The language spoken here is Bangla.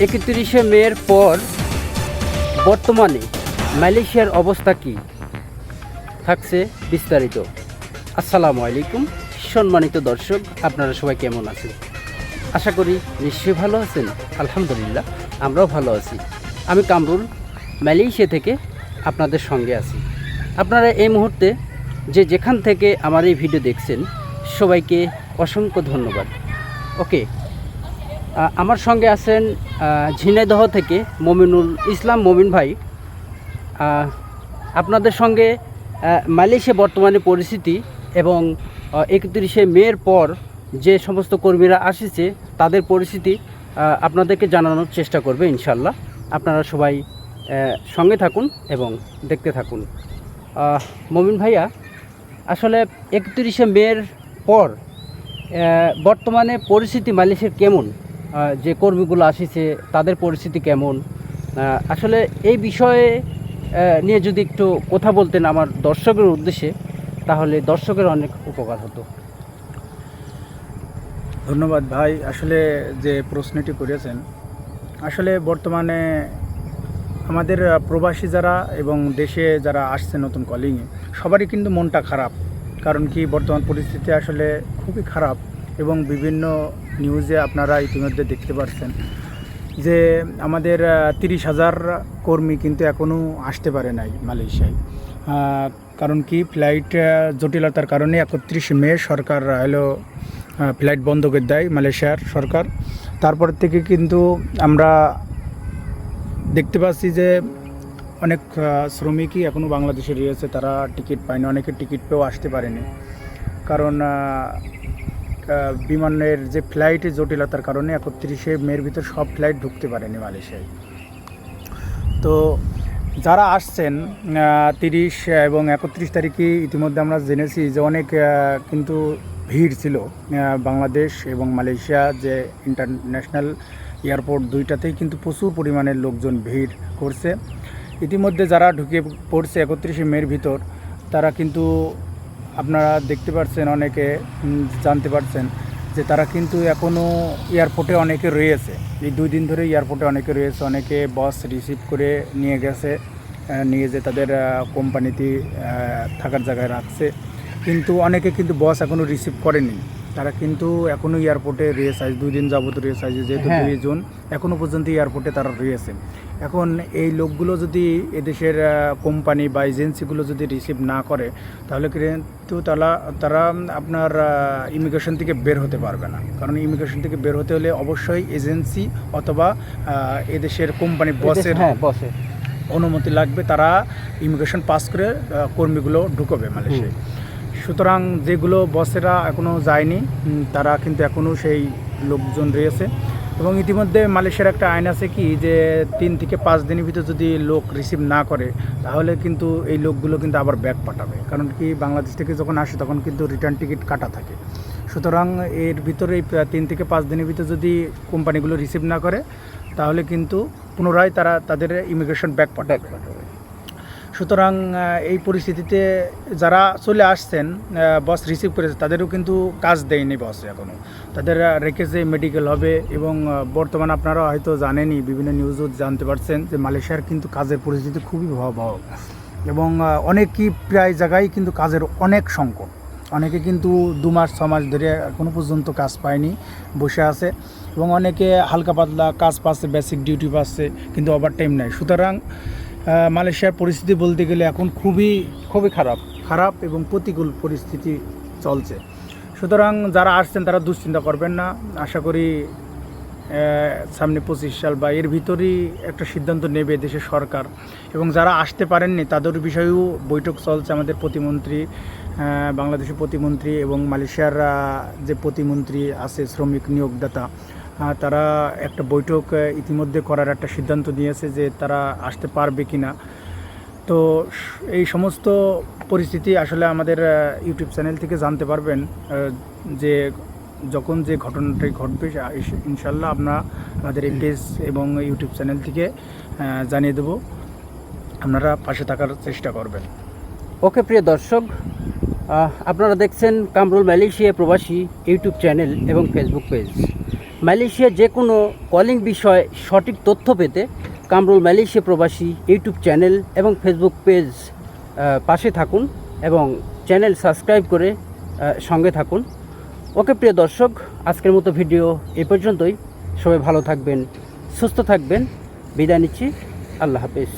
31শে মের পর বর্তমানে মালয়েশিয়ার অবস্থা কী থাকছে বিস্তারিত। আসসালামু আলাইকুম সম্মানিত দর্শক, আপনারা সবাই কেমন আছেন? আশা করি নিশ্চয়ই ভালো আছেন। আলহামদুলিল্লাহ আমরাও ভালো আছি। আমি কামরুল মালয়েশিয়া থেকে আপনাদের সঙ্গে আছি। আপনারা এই মুহূর্তে যেখান থেকে আমার এই ভিডিও দেখছেন সবাইকে অসংখ্য ধন্যবাদ। ওকে, আমার সঙ্গে আছেন ঝিনাইদহ থেকে ইসলাম মমিন ভাই। আপনাদের সঙ্গে মালয়েশিয়া বর্তমানে পরিস্থিতি এবং 31শে মের পর যে সমস্ত কর্মীরা আসছে তাদের পরিস্থিতি আপনাদেরকে জানানোর চেষ্টা করবে ইনশাল্লাহ। আপনারা সবাই সঙ্গে থাকুন এবং দেখতে থাকুন। মমিন ভাইয়া, আসলে 31শে মের পর বর্তমানে পরিস্থিতি মালয়েশিয়ার কেমন? যে কর্মীগুলো আসছে তাদের পরিস্থিতি কেমন? আসলে এই বিষয়ে নিয়ে যদি একটু কথা বলতেন আমার দর্শকের উদ্দেশ্যে, তাহলে দর্শকের অনেক উপকার হতো। ধন্যবাদ ভাই। আসলে যে প্রশ্নটি করেছেন, আসলে বর্তমানে আমাদের প্রবাসী যারা এবং দেশে যারা আসছে নতুন কলিংয়ে, সবারই কিন্তু মনটা খারাপ। কারণ কি, বর্তমান পরিস্থিতি আসলে খুবই খারাপ এবং বিভিন্ন নিউজে আপনারা ইতিমধ্যে দেখতে পাচ্ছেন যে আমাদের 30,000 কর্মী কিন্তু এখনও আসতে পারে নাই মালয়েশিয়ায়। কারণ কি, ফ্লাইট জটিলতার কারণে 31 মে সরকার ফ্লাইট বন্ধ করে দেয় মালয়েশিয়ার সরকার। তারপর থেকে কিন্তু আমরা দেখতে পাচ্ছি যে অনেক শ্রমিকই এখনও বাংলাদেশে রয়েছে, তারা টিকিট পায়নি, অনেকে টিকিট পেয়েও আসতে পারেনি। কারণ বিমানের যে ফ্লাইটের জটিলতার কারণে 31শে মের ভিতর সব ফ্লাইট ঢুকতে পারেনি মালয়েশিয়ায়। তো যারা আসছেন 30 এবং 31 তারিখে ইতিমধ্যে আমরা জেনেছি যে অনেক কিন্তু ভিড় ছিল। বাংলাদেশ এবং মালয়েশিয়া যে ইন্টারন্যাশনাল এয়ারপোর্ট দুইটাতেই কিন্তু প্রচুর পরিমাণের লোকজন ভিড় করছে। ইতিমধ্যে যারা ঢুকে পড়ছে 31শে মের ভিতর, তারা কিন্তু আপনারা দেখতে পাচ্ছেন, অনেকে জানতে পারছেন যে তারা কিন্তু এখনও এয়ারপোর্টে অনেকে রয়েছে। এই 2 দিন ধরে এয়ারপোর্টে অনেকে রয়েছে। অনেকে বস রিসিভ করে নিয়ে গেছে, নিয়ে যে তাদের কোম্পানিতে থাকার জায়গায় রাখছে। কিন্তু অনেকে কিন্তু বস এখনও রিসিভ করেনি, তারা কিন্তু এখনও এয়ারপোর্টে রয়েছে। 2 দিন যাবত রয়েছে, যেহেতু 2 জুন এখনও পর্যন্ত এয়ারপোর্টে তারা রয়েছে। এখন এই লোকগুলো যদি এদেশের কোম্পানি বা এজেন্সিগুলো যদি রিসিভ না করে, তাহলে কিন্তু তারা আপনার ইমিগ্রেশন থেকে বের হতে পারবে না। কারণ ইমিগ্রেশন থেকে বের হতে হলে অবশ্যই এজেন্সি অথবা এদেশের কোম্পানি বসের অনুমতি লাগবে। তারা ইমিগ্রেশন পাস করে কর্মীগুলো ঢুকবে মালয়েশিয়ায়। সুতরাং যেগুলো বসেরা এখনও যায়নি, তারা কিন্তু এখনও সেই লোকজন রয়েছে। এবং ইতিমধ্যে মালয়েশিয়ার একটা আইন আছে কি, যে 3 থেকে 5 দিনের ভিতর যদি লোক রিসিভ না করে, তাহলে কিন্তু এই লোকগুলো কিন্তু আবার ব্যাক পাঠাবে। কারণ কি, বাংলাদেশ থেকে যখন আসে তখন কিন্তু রিটার্ন টিকিট কাটা থাকে। সুতরাং এর ভিতরে 3 থেকে 5 দিনের ভিতর যদি কোম্পানিগুলো রিসিভ না করে, তাহলে কিন্তু পুনরায় তারা তাদের ইমিগ্রেশন ব্যাক পাঠাবে। সুতরাং এই পরিস্থিতিতে যারা চলে আসছেন, বস রিসিভ করেছে, তাদেরও কিন্তু কাজ দেয়নি বস এখনও। তাদের রেখেছে মেডিকেল হবে। এবং বর্তমানে আপনারা হয়তো জানেনই, বিভিন্ন নিউজও জানতে পারছেন যে মালয়েশিয়ার কিন্তু কাজের পরিস্থিতি খুবই ভয়াবহ এবং অনেকই প্রায় জায়গায় কিন্তু কাজের অনেক সংকট। অনেকে কিন্তু 2 মাস 6 মাস ধরে এখনও পর্যন্ত কাজ পায়নি, বসে আছে। এবং অনেকে হালকা পাতলা কাজ পাচ্ছে, বেসিক ডিউটি পাচ্ছে, কিন্তু ওভারটাইম নেই। সুতরাং মালয়েশিয়ার পরিস্থিতি বলতে গেলে এখন খুবই খারাপ এবং প্রতিকূল পরিস্থিতি চলছে। সুতরাং যারা আসছেন তারা দুশ্চিন্তা করবেন না। আশা করি সামনে 25 সাল বা এর ভিতরেই একটা সিদ্ধান্ত নেবে দেশের সরকার। এবং যারা আসতে পারেননি তাদের বিষয়েও বৈঠক চলছে। আমাদের প্রতিমন্ত্রী, বাংলাদেশের প্রতিমন্ত্রী এবং মালয়েশিয়ার যে প্রতিমন্ত্রী আছে, শ্রমিক নিয়োগদাতা, তারা একটা বৈঠক ইতিমধ্যে করার একটা সিদ্ধান্ত নিয়েছে যে তারা আসতে পারবে কি না। তো এই সমস্ত পরিস্থিতি আসলে আমাদের ইউটিউব চ্যানেল থেকে জানতে পারবেন। যে যখন যে ঘটনাটি ঘটবে ইনশাল্লাহ আমরা আমাদের এই পেজ এবং ইউটিউব চ্যানেল থেকে জানিয়ে দেব। আপনারা পাশে থাকার চেষ্টা করবেন। ওকে প্রিয় দর্শক, আপনারা দেখছেন কামরুল মালয়েশিয়া প্রবাসী ইউটিউব চ্যানেল এবং ফেসবুক পেজ। মালয়েশিয়া যে কোনো কলিং বিষয়ে সঠিক তথ্য পেতে কামরুল মালয়েশিয়া প্রবাসী ইউটিউব চ্যানেল এবং ফেসবুক পেজ পাশে থাকুন এবং চ্যানেল সাবস্ক্রাইব করে সঙ্গে থাকুন। ওকে প্রিয় দর্শক, আজকের মতো ভিডিও এই পর্যন্তই। সবাই ভালো থাকবেন, সুস্থ থাকবেন। বিদায় নিচ্ছি। আল্লাহ হাফেজ।